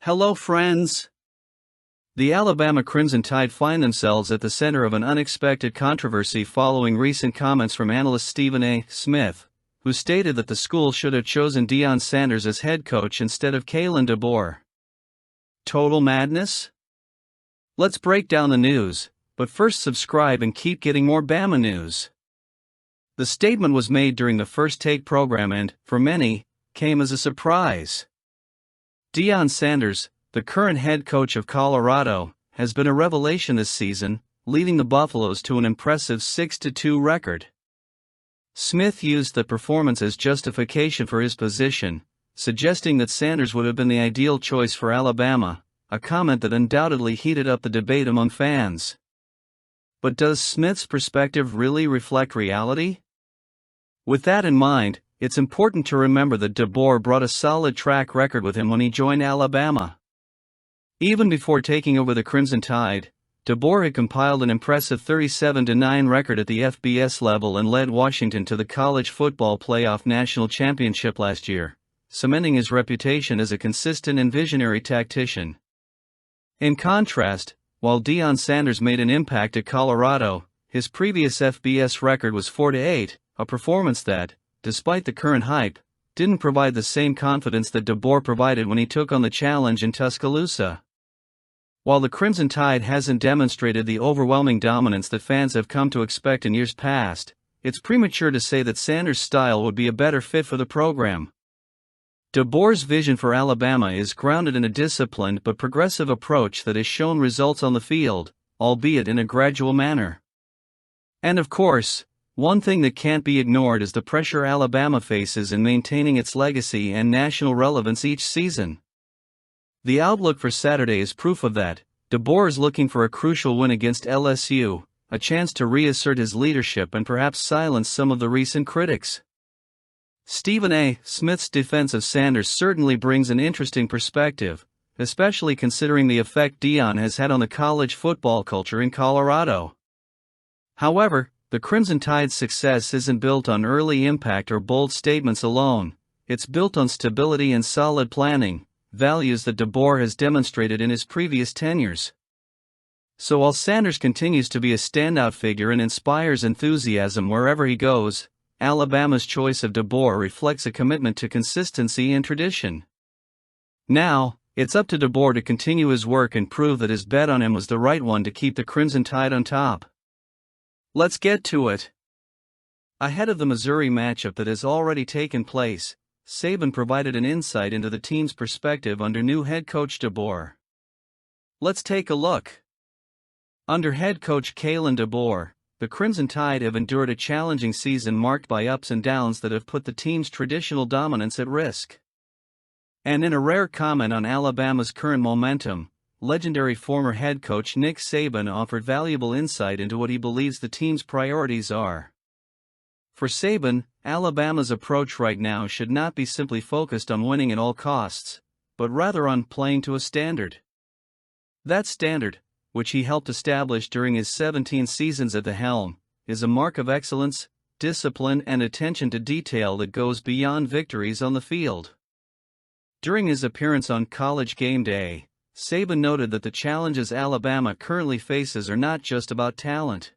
Hello, friends. The Alabama Crimson Tide find themselves at the center of an unexpected controversy following recent comments from analyst Stephen A. Smith, who stated that the school should have chosen Deion Sanders as head coach instead of Kalen DeBoer. Total madness? Let's break down the news, but first subscribe and keep getting more Bama news. The statement was made during the First Take program and, for many, came as a surprise. Deion Sanders, the current head coach of Colorado, has been a revelation this season, leading the Buffaloes to an impressive 6-2 record. Smith used the performance as justification for his position, suggesting that Sanders would have been the ideal choice for Alabama, a comment that undoubtedly heated up the debate among fans. But does Smith's perspective really reflect reality? With that in mind, it's important to remember that DeBoer brought a solid track record with him when he joined Alabama. Even before taking over the Crimson Tide, DeBoer had compiled an impressive 37-9 record at the FBS level and led Washington to the College Football Playoff National Championship last year, cementing his reputation as a consistent and visionary tactician. In contrast, while Deion Sanders made an impact at Colorado, his previous FBS record was 4-8, a performance that, despite the current hype, didn't provide the same confidence that DeBoer provided when he took on the challenge in Tuscaloosa. While the Crimson Tide hasn't demonstrated the overwhelming dominance that fans have come to expect in years past, it's premature to say that Sanders' style would be a better fit for the program. DeBoer's vision for Alabama is grounded in a disciplined but progressive approach that has shown results on the field, albeit in a gradual manner. And of course, one thing that can't be ignored is the pressure Alabama faces in maintaining its legacy and national relevance each season. The outlook for Saturday is proof of that. DeBoer is looking for a crucial win against LSU, a chance to reassert his leadership and perhaps silence some of the recent critics. Stephen A. Smith's defense of Sanders certainly brings an interesting perspective, especially considering the effect Deion has had on the college football culture in Colorado. However, the Crimson Tide's success isn't built on early impact or bold statements alone, it's built on stability and solid planning, values that DeBoer has demonstrated in his previous tenures. So while Sanders continues to be a standout figure and inspires enthusiasm wherever he goes, Alabama's choice of DeBoer reflects a commitment to consistency and tradition. Now, it's up to DeBoer to continue his work and prove that his bet on him was the right one to keep the Crimson Tide on top. Let's get to it. Ahead of the Missouri matchup that has already taken place, Saban provided an insight into the team's perspective under new head coach DeBoer. Let's take a look. Under head coach Kalen DeBoer, the Crimson Tide have endured a challenging season marked by ups and downs that have put the team's traditional dominance at risk. And in a rare comment on Alabama's current momentum, legendary former head coach Nick Saban offered valuable insight into what he believes the team's priorities are. For Saban, Alabama's approach right now should not be simply focused on winning at all costs, but rather on playing to a standard. That standard, which he helped establish during his 17 seasons at the helm, is a mark of excellence, discipline and attention to detail that goes beyond victories on the field. During his appearance on College Game Day, Saban noted that the challenges Alabama currently faces are not just about talent.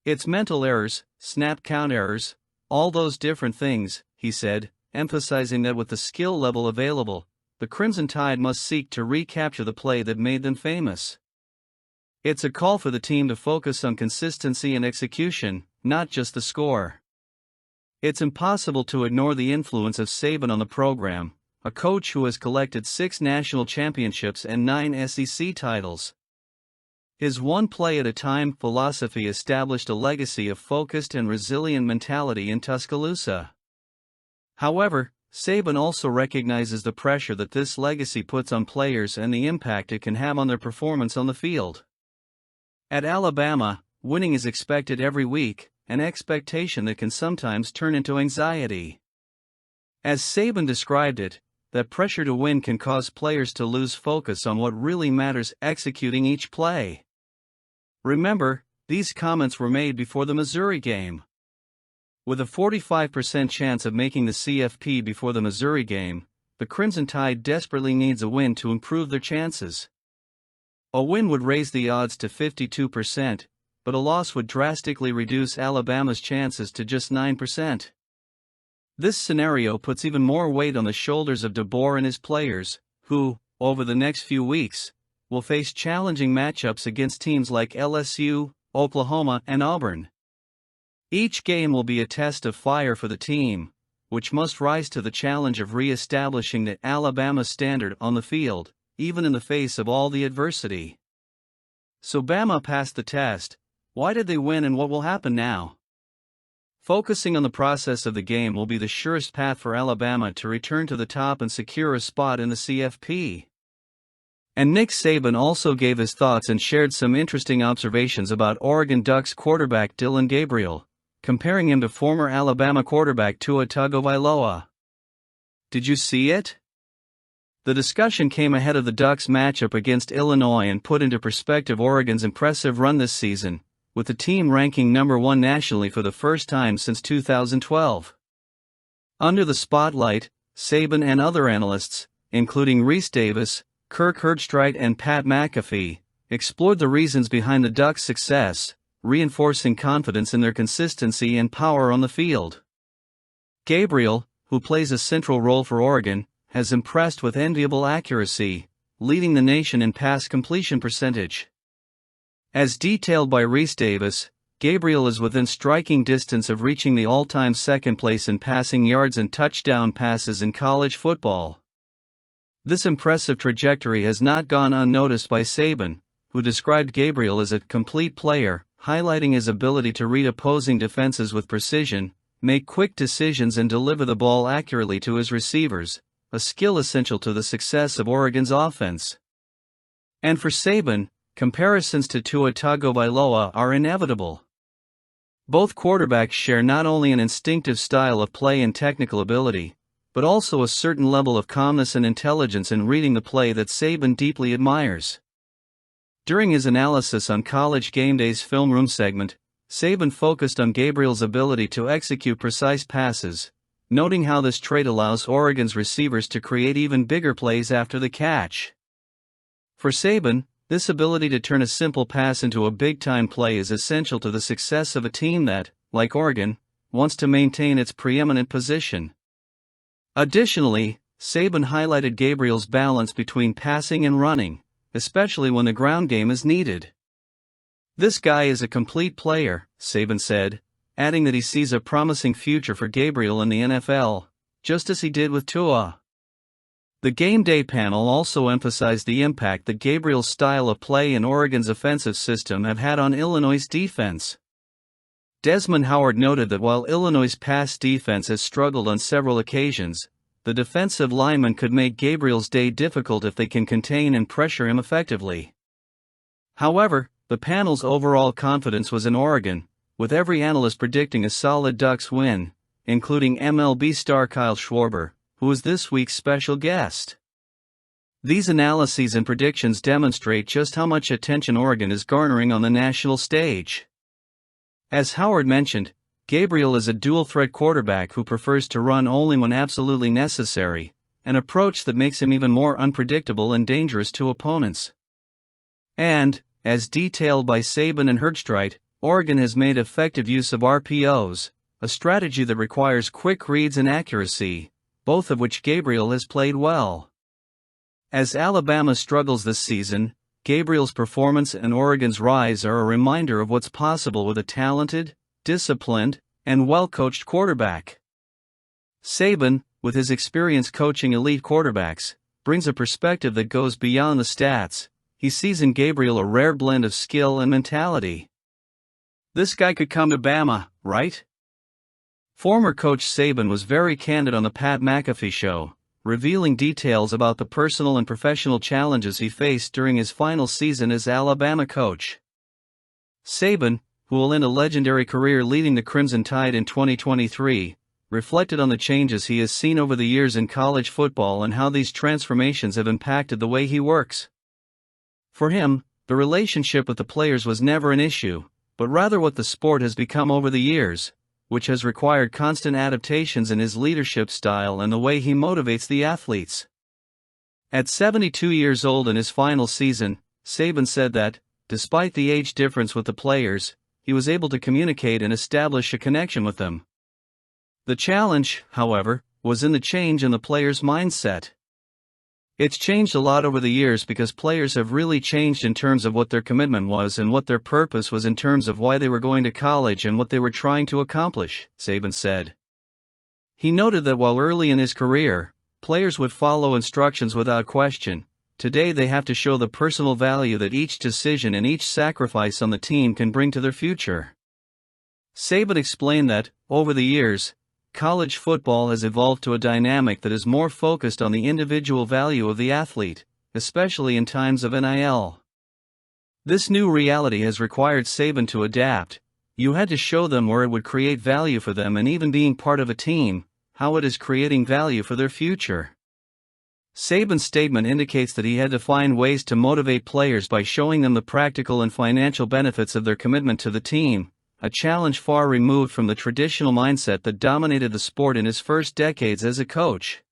It's mental errors, snap count errors, all those different things, he said, emphasizing that with the skill level available, the Crimson Tide must seek to recapture the play that made them famous. It's a call for the team to focus on consistency and execution, not just the score. It's impossible to ignore the influence of Saban on the program, a coach who has collected 6 national championships and 9 SEC titles. His one-play-at-a-time philosophy established a legacy of focused and resilient mentality in Tuscaloosa. However, Saban also recognizes the pressure that this legacy puts on players and the impact it can have on their performance on the field. At Alabama, winning is expected every week, an expectation that can sometimes turn into anxiety. As Saban described it, that pressure to win can cause players to lose focus on what really matters, executing each play. Remember, these comments were made before the Missouri game. With a 45% chance of making the CFP before the Missouri game, the Crimson Tide desperately needs a win to improve their chances. A win would raise the odds to 52%, but a loss would drastically reduce Alabama's chances to just 9%. This scenario puts even more weight on the shoulders of DeBoer and his players, who, over the next few weeks, will face challenging matchups against teams like LSU, Oklahoma, and Auburn. Each game will be a test of fire for the team, which must rise to the challenge of re-establishing the Alabama standard on the field, even in the face of all the adversity. So Bama passed the test. Why did they win and what will happen now? Focusing on the process of the game will be the surest path for Alabama to return to the top and secure a spot in the CFP. And Nick Saban also gave his thoughts and shared some interesting observations about Oregon Ducks quarterback Dillon Gabriel, comparing him to former Alabama quarterback Tua Tagovailoa. Did you see it? The discussion came ahead of the Ducks' matchup against Illinois and put into perspective Oregon's impressive run this season, with the team ranking number 1 nationally for the first time since 2012. Under the spotlight, Saban and other analysts, including Rece Davis, Kirk Herbstreit and Pat McAfee, explored the reasons behind the Ducks' success, reinforcing confidence in their consistency and power on the field. Gabriel, who plays a central role for Oregon, has impressed with enviable accuracy, leading the nation in pass completion percentage. As detailed by Rece Davis, Gabriel is within striking distance of reaching the all-time second place in passing yards and touchdown passes in college football. This impressive trajectory has not gone unnoticed by Saban, who described Gabriel as a complete player, highlighting his ability to read opposing defenses with precision, make quick decisions and deliver the ball accurately to his receivers, a skill essential to the success of Oregon's offense. And for Saban, comparisons to Tua Tagovailoa are inevitable. Both quarterbacks share not only an instinctive style of play and technical ability, but also a certain level of calmness and intelligence in reading the play that Saban deeply admires. During his analysis on College Game Day's Film Room segment, Saban focused on Gabriel's ability to execute precise passes, noting how this trait allows Oregon's receivers to create even bigger plays after the catch. For Saban, this ability to turn a simple pass into a big-time play is essential to the success of a team that, like Oregon, wants to maintain its preeminent position. Additionally, Saban highlighted Gabriel's balance between passing and running, especially when the ground game is needed. "This guy is a complete player," Saban said, adding that he sees a promising future for Gabriel in the NFL, just as he did with Tua. The Game Day panel also emphasized the impact that Gabriel's style of play and Oregon's offensive system have had on Illinois' defense. Desmond Howard noted that while Illinois' pass defense has struggled on several occasions, the defensive linemen could make Gabriel's day difficult if they can contain and pressure him effectively. However, the panel's overall confidence was in Oregon, with every analyst predicting a solid Ducks win, including MLB star Kyle Schwarber, who is this week's special guest. These analyses and predictions demonstrate just how much attention Oregon is garnering on the national stage. As Howard mentioned, Gabriel is a dual-threat quarterback who prefers to run only when absolutely necessary, an approach that makes him even more unpredictable and dangerous to opponents. And, as detailed by Saban and Herbstreit, Oregon has made effective use of RPOs, a strategy that requires quick reads and accuracy, both of which Gabriel has played well. As Alabama struggles this season, Gabriel's performance and Oregon's rise are a reminder of what's possible with a talented, disciplined, and well-coached quarterback. Saban, with his experience coaching elite quarterbacks, brings a perspective that goes beyond the stats. He sees in Gabriel a rare blend of skill and mentality. "This guy could come to Bama, right?" Former coach Saban was very candid on the Pat McAfee show, revealing details about the personal and professional challenges he faced during his final season as Alabama coach. Saban, who will end a legendary career leading the Crimson Tide in 2023, reflected on the changes he has seen over the years in college football and how these transformations have impacted the way he works. For him, the relationship with the players was never an issue, but rather what the sport has become over the years, which has required constant adaptations in his leadership style and the way he motivates the athletes. At 72 years old in his final season, Saban said that, despite the age difference with the players, he was able to communicate and establish a connection with them. The challenge, however, was in the change in the players' mindset. It's changed a lot over the years because players have really changed in terms of what their commitment was and what their purpose was in terms of why they were going to college and what they were trying to accomplish, Saban said. He noted that while early in his career, players would follow instructions without question, today they have to show the personal value that each decision and each sacrifice on the team can bring to their future. Saban explained that, over the years, college football has evolved to a dynamic that is more focused on the individual value of the athlete, especially in times of NIL. This new reality has required Saban to adapt. You had to show them where it would create value for them, and even being part of a team, how it is creating value for their future. Saban's statement indicates that he had to find ways to motivate players by showing them the practical and financial benefits of their commitment to the team, a challenge far removed from the traditional mindset that dominated the sport in his first decades as a coach.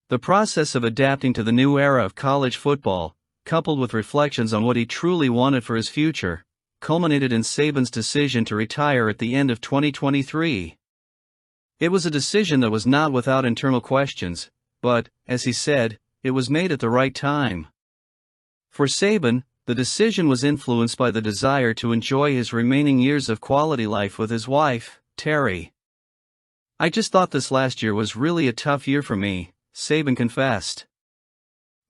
The process of adapting to the new era of college football, coupled with reflections on what he truly wanted for his future, culminated in Saban's decision to retire at the end of 2023. It was a decision that was not without internal questions, but, as he said, it was made at the right time. For Saban, the decision was influenced by the desire to enjoy his remaining years of quality life with his wife, Terry. "I just thought this last year was really a tough year for me," Saban confessed.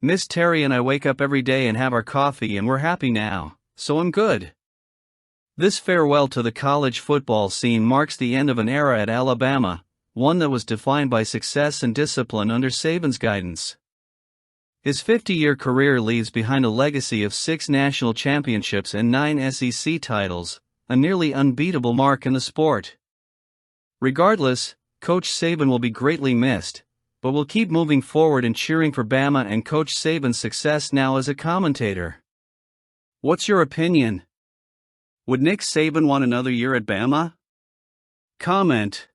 "Miss Terry and I wake up every day and have our coffee and we're happy now, so I'm good." This farewell to the college football scene marks the end of an era at Alabama, one that was defined by success and discipline under Saban's guidance. His 50-year career leaves behind a legacy of 6 national championships and 9 SEC titles, a nearly unbeatable mark in the sport. Regardless, Coach Saban will be greatly missed, but we'll keep moving forward and cheering for Bama and Coach Saban's success now as a commentator. What's your opinion? Would Nick Saban want another year at Bama? Comment.